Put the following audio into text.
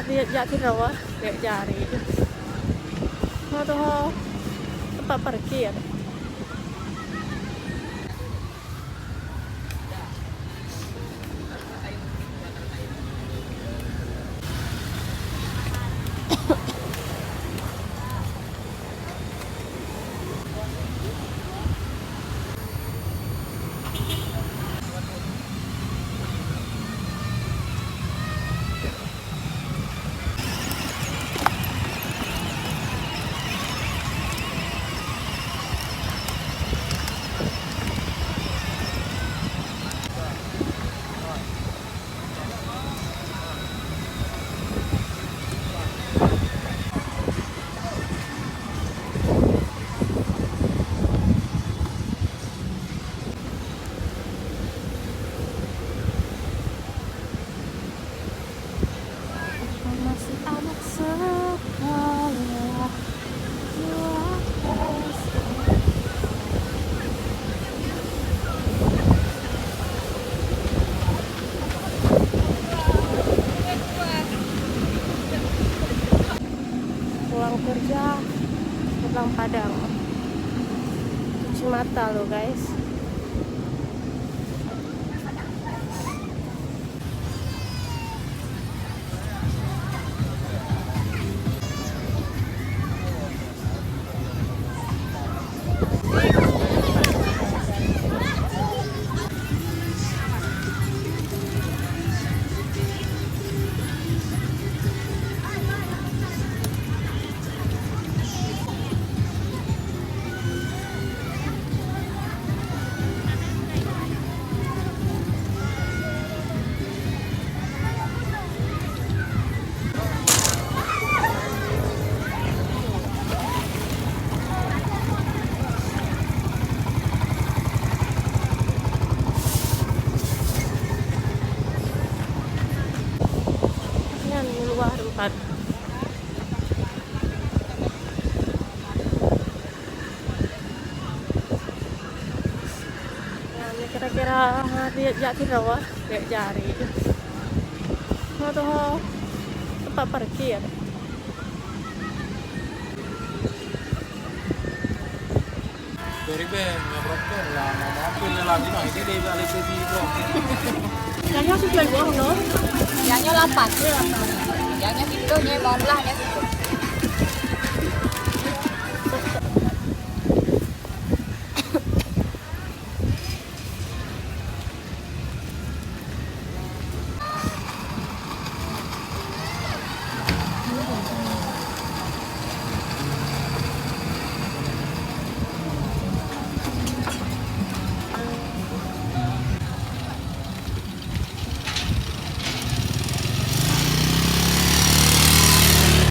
lihat ya di bawah, lihat jari. Mau tuh tempat parkir. Masih anak sekolah. Pulang kerja, pulang Padang. Cuci mata lo guys. Luar tempat. Nah, ini kira-kira lihat ya di bawah, lihat jari. Mau tuh tempat parkir. Dari Ben, nggak berapa lah, mau ambil lagi nah ini dia balik ke sini. Yang 9 buah no? Yang 8. Yang itu nya 15 nya.